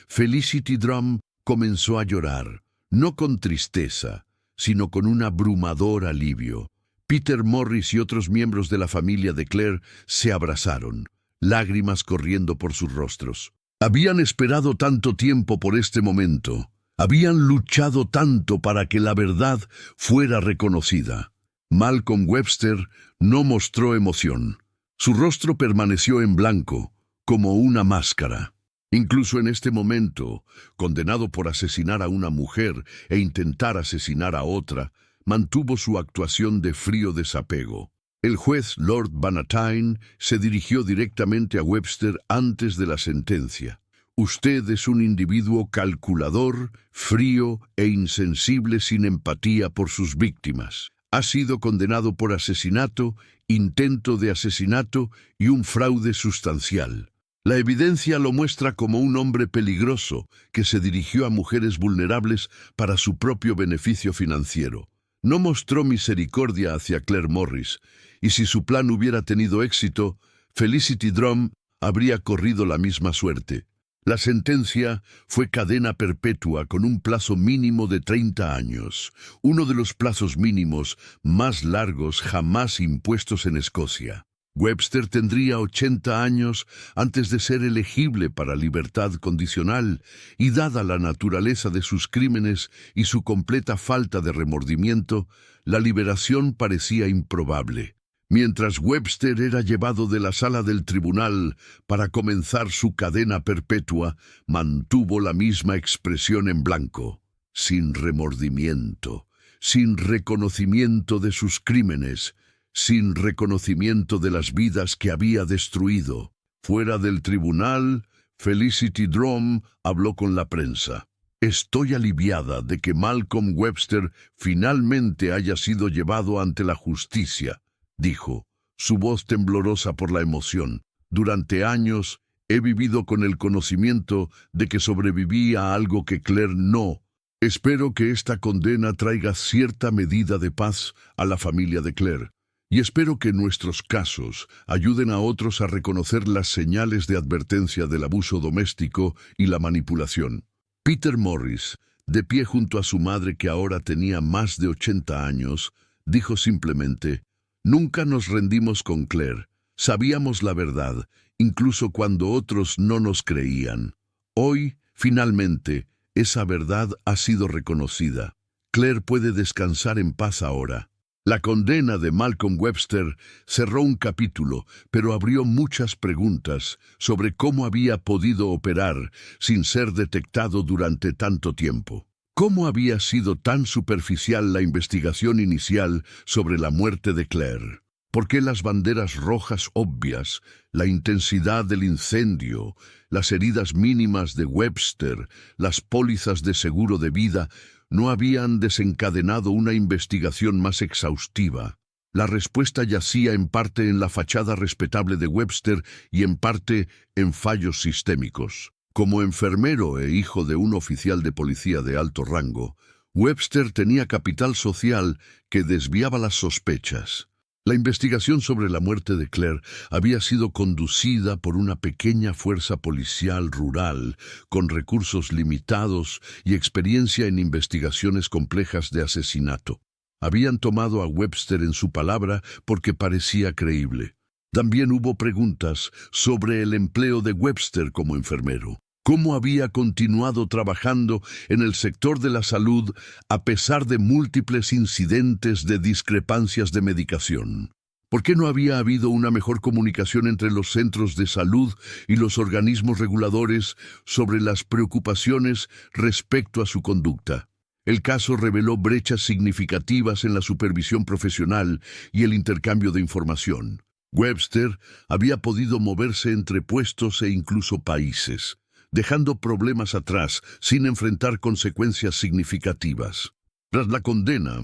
Felicity Drum comenzó a llorar, no con tristeza, sino con un abrumador alivio. Peter Morris y otros miembros de la familia de Claire se abrazaron, lágrimas corriendo por sus rostros. Habían esperado tanto tiempo por este momento. Habían luchado tanto para que la verdad fuera reconocida. Malcolm Webster no mostró emoción. Su rostro permaneció en blanco, como una máscara. Incluso en este momento, condenado por asesinar a una mujer e intentar asesinar a otra, mantuvo su actuación de frío desapego. El juez Lord Bannatyne se dirigió directamente a Webster antes de la sentencia. Usted es un individuo calculador, frío e insensible sin empatía por sus víctimas. Ha sido condenado por asesinato, intento de asesinato y un fraude sustancial. La evidencia lo muestra como un hombre peligroso que se dirigió a mujeres vulnerables para su propio beneficio financiero. No mostró misericordia hacia Claire Morris, y si su plan hubiera tenido éxito, Felicity Drum habría corrido la misma suerte. La sentencia fue cadena perpetua con un plazo mínimo de 30 años, uno de los plazos mínimos más largos jamás impuestos en Escocia. Webster tendría 80 años antes de ser elegible para libertad condicional, y dada la naturaleza de sus crímenes y su completa falta de remordimiento, la liberación parecía improbable. Mientras Webster era llevado de la sala del tribunal para comenzar su cadena perpetua, mantuvo la misma expresión en blanco, sin remordimiento, sin reconocimiento de sus crímenes, sin reconocimiento de las vidas que había destruido. Fuera del tribunal, Felicity Drum habló con la prensa. Estoy aliviada de que Malcolm Webster finalmente haya sido llevado ante la justicia, dijo, su voz temblorosa por la emoción. Durante años he vivido con el conocimiento de que sobreviví a algo que Claire no. Espero que esta condena traiga cierta medida de paz a la familia de Claire. Y espero que nuestros casos ayuden a otros a reconocer las señales de advertencia del abuso doméstico y la manipulación. Peter Morris, de pie junto a su madre que ahora tenía más de 80 años, dijo simplemente, «Nunca nos rendimos con Claire. Sabíamos la verdad, incluso cuando otros no nos creían. Hoy, finalmente, esa verdad ha sido reconocida. Claire puede descansar en paz ahora». La condena de Malcolm Webster cerró un capítulo, pero abrió muchas preguntas sobre cómo había podido operar sin ser detectado durante tanto tiempo. ¿Cómo había sido tan superficial la investigación inicial sobre la muerte de Claire? ¿Por qué las banderas rojas obvias, la intensidad del incendio, las heridas mínimas de Webster, las pólizas de seguro de vida no habían desencadenado una investigación más exhaustiva? La respuesta yacía en parte en la fachada respetable de Webster y en parte en fallos sistémicos. Como enfermero e hijo de un oficial de policía de alto rango, Webster tenía capital social que desviaba las sospechas. La investigación sobre la muerte de Claire había sido conducida por una pequeña fuerza policial rural con recursos limitados y experiencia en investigaciones complejas de asesinato. Habían tomado a Webster en su palabra porque parecía creíble. También hubo preguntas sobre el empleo de Webster como enfermero. ¿Cómo había continuado trabajando en el sector de la salud a pesar de múltiples incidentes de discrepancias de medicación? ¿Por qué no había habido una mejor comunicación entre los centros de salud y los organismos reguladores sobre las preocupaciones respecto a su conducta? El caso reveló brechas significativas en la supervisión profesional y el intercambio de información. Webster había podido moverse entre puestos e incluso países, dejando problemas atrás sin enfrentar consecuencias significativas. Tras la condena,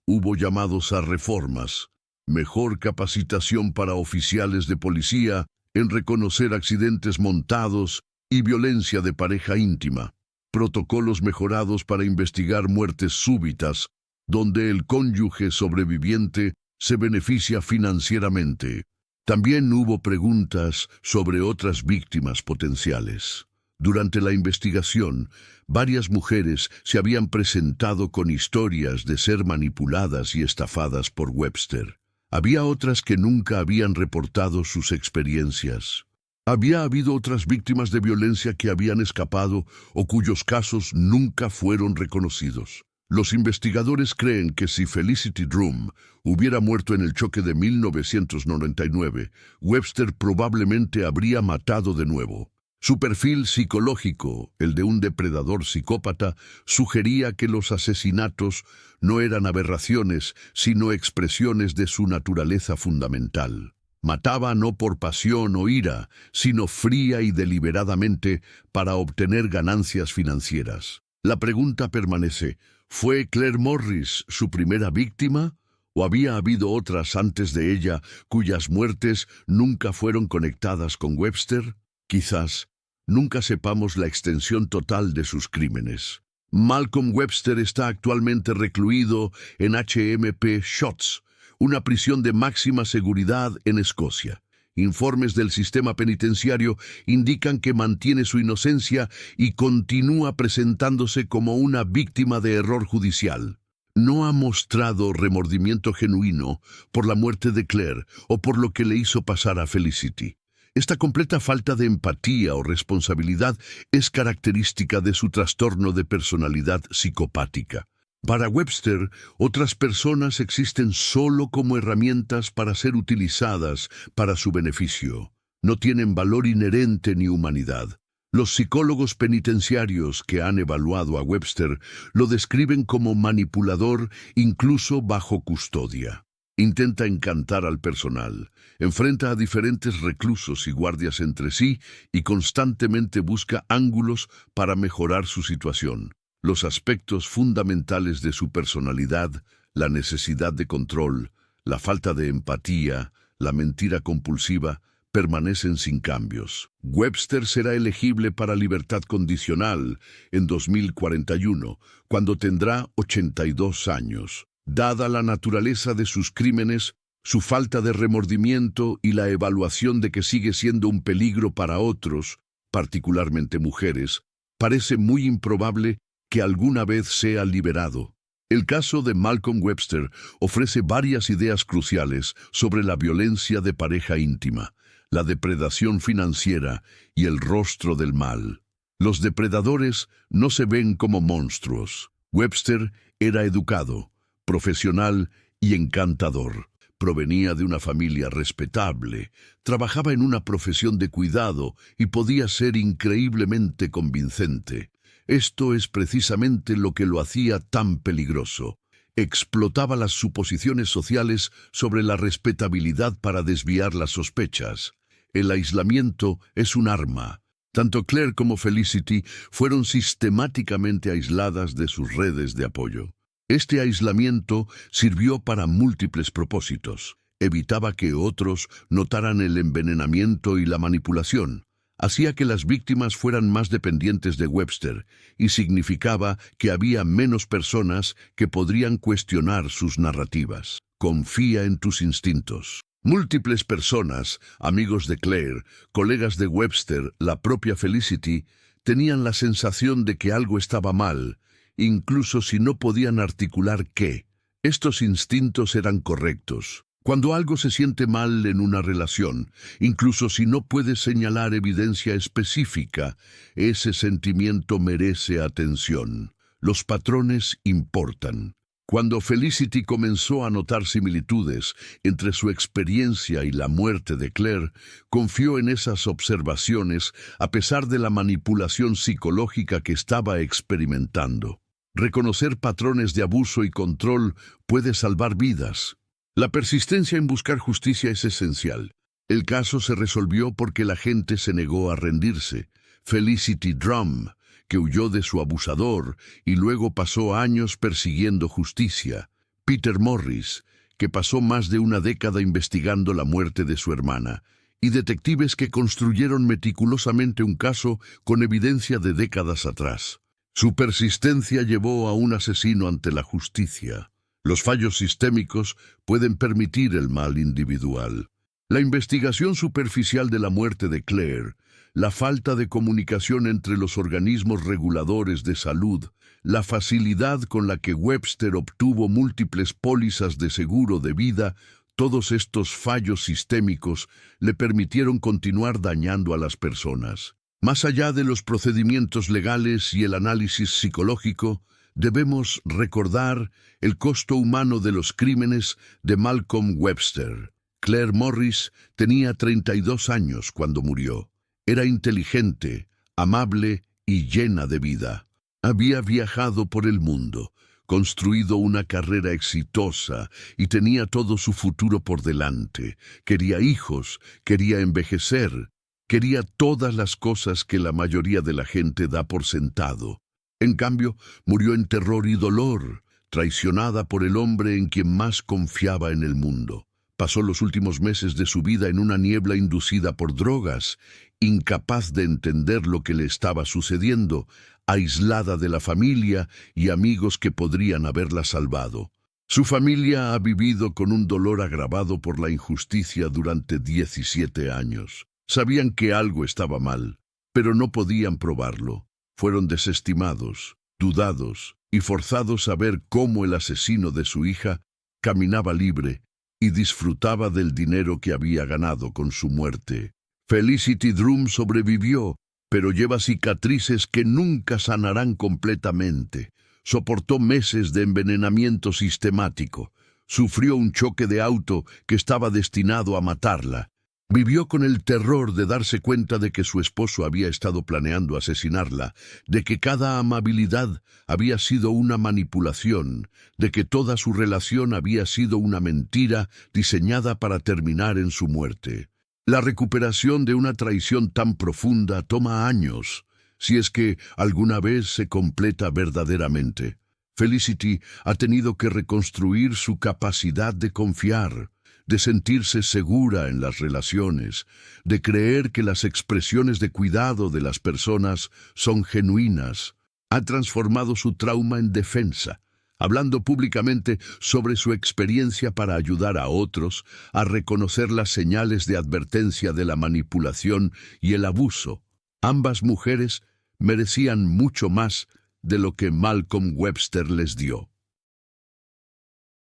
hubo llamados a reformas, mejor capacitación para oficiales de policía en reconocer accidentes montados y violencia de pareja íntima, protocolos mejorados para investigar muertes súbitas, donde el cónyuge sobreviviente se beneficia financieramente. También hubo preguntas sobre otras víctimas potenciales. Durante la investigación, varias mujeres se habían presentado con historias de ser manipuladas y estafadas por Webster. Había otras que nunca habían reportado sus experiencias. Había habido otras víctimas de violencia que habían escapado o cuyos casos nunca fueron reconocidos. Los investigadores creen que si Felicity Drum hubiera muerto en el choque de 1999, Webster probablemente habría matado de nuevo. Su perfil psicológico, el de un depredador psicópata, sugería que los asesinatos no eran aberraciones, sino expresiones de su naturaleza fundamental. Mataba no por pasión o ira, sino fría y deliberadamente para obtener ganancias financieras. La pregunta permanece, ¿fue Claire Morris su primera víctima? ¿O había habido otras antes de ella cuyas muertes nunca fueron conectadas con Webster? Quizás nunca sepamos la extensión total de sus crímenes. Malcolm Webster está actualmente recluido en HMP Shotts, una prisión de máxima seguridad en Escocia. Informes del sistema penitenciario indican que mantiene su inocencia y continúa presentándose como una víctima de error judicial. No ha mostrado remordimiento genuino por la muerte de Claire o por lo que le hizo pasar a Felicity. Esta completa falta de empatía o responsabilidad es característica de su trastorno de personalidad psicopática. Para Webster, otras personas existen solo como herramientas para ser utilizadas para su beneficio. No tienen valor inherente ni humanidad. Los psicólogos penitenciarios que han evaluado a Webster lo describen como manipulador incluso bajo custodia. Intenta encantar al personal, enfrenta a diferentes reclusos y guardias entre sí y constantemente busca ángulos para mejorar su situación. Los aspectos fundamentales de su personalidad, la necesidad de control, la falta de empatía, la mentira compulsiva, permanecen sin cambios. Webster será elegible para libertad condicional en 2041, cuando tendrá 82 años. Dada la naturaleza de sus crímenes, su falta de remordimiento y la evaluación de que sigue siendo un peligro para otros, particularmente mujeres, parece muy improbable que alguna vez sea liberado. El caso de Malcolm Webster ofrece varias ideas cruciales sobre la violencia de pareja íntima, la depredación financiera y el rostro del mal. Los depredadores no se ven como monstruos. Webster era educado, profesional y encantador. Provenía de una familia respetable, trabajaba en una profesión de cuidado y podía ser increíblemente convincente. Esto es precisamente lo que lo hacía tan peligroso. Explotaba las suposiciones sociales sobre la respetabilidad para desviar las sospechas. El aislamiento es un arma. Tanto Claire como Felicity fueron sistemáticamente aisladas de sus redes de apoyo. Este aislamiento sirvió para múltiples propósitos. Evitaba que otros notaran el envenenamiento y la manipulación. Hacía que las víctimas fueran más dependientes de Webster y significaba que había menos personas que podrían cuestionar sus narrativas. Confía en tus instintos. Múltiples personas, amigos de Claire, colegas de Webster, la propia Felicity, tenían la sensación de que algo estaba mal, incluso si no podían articular qué. Estos instintos eran correctos. Cuando algo se siente mal en una relación, incluso si no puedes señalar evidencia específica, ese sentimiento merece atención. Los patrones importan. Cuando Felicity comenzó a notar similitudes entre su experiencia y la muerte de Claire, confió en esas observaciones a pesar de la manipulación psicológica que estaba experimentando. Reconocer patrones de abuso y control puede salvar vidas. La persistencia en buscar justicia es esencial. El caso se resolvió porque la gente se negó a rendirse. Felicity Drum, que huyó de su abusador y luego pasó años persiguiendo justicia. Peter Morris, que pasó más de una década investigando la muerte de su hermana. Y detectives que construyeron meticulosamente un caso con evidencia de décadas atrás. Su persistencia llevó a un asesino ante la justicia. Los fallos sistémicos pueden permitir el mal individual. La investigación superficial de la muerte de Claire, la falta de comunicación entre los organismos reguladores de salud, la facilidad con la que Webster obtuvo múltiples pólizas de seguro de vida, todos estos fallos sistémicos le permitieron continuar dañando a las personas. Más allá de los procedimientos legales y el análisis psicológico, debemos recordar el costo humano de los crímenes de Malcolm Webster. Claire Morris tenía 32 años cuando murió. Era inteligente, amable y llena de vida. Había viajado por el mundo, construido una carrera exitosa y tenía todo su futuro por delante. Quería hijos, quería envejecer, quería todas las cosas que la mayoría de la gente da por sentado. En cambio, murió en terror y dolor, traicionada por el hombre en quien más confiaba en el mundo. Pasó los últimos meses de su vida en una niebla inducida por drogas, incapaz de entender lo que le estaba sucediendo, aislada de la familia y amigos que podrían haberla salvado. Su familia ha vivido con un dolor agravado por la injusticia durante 17 años. Sabían que algo estaba mal, pero no podían probarlo. Fueron desestimados, dudados y forzados a ver cómo el asesino de su hija caminaba libre y disfrutaba del dinero que había ganado con su muerte. Felicity Drum sobrevivió, pero lleva cicatrices que nunca sanarán completamente. Soportó meses de envenenamiento sistemático. Sufrió un choque de auto que estaba destinado a matarla. Vivió con el terror de darse cuenta de que su esposo había estado planeando asesinarla, de que cada amabilidad había sido una manipulación, de que toda su relación había sido una mentira diseñada para terminar en su muerte. La recuperación de una traición tan profunda toma años, si es que alguna vez se completa verdaderamente. Felicity ha tenido que reconstruir su capacidad de confiar, de sentirse segura en las relaciones, de creer que las expresiones de cuidado de las personas son genuinas. Ha transformado su trauma en defensa, hablando públicamente sobre su experiencia para ayudar a otros a reconocer las señales de advertencia de la manipulación y el abuso. Ambas mujeres merecían mucho más de lo que Malcolm Webster les dio.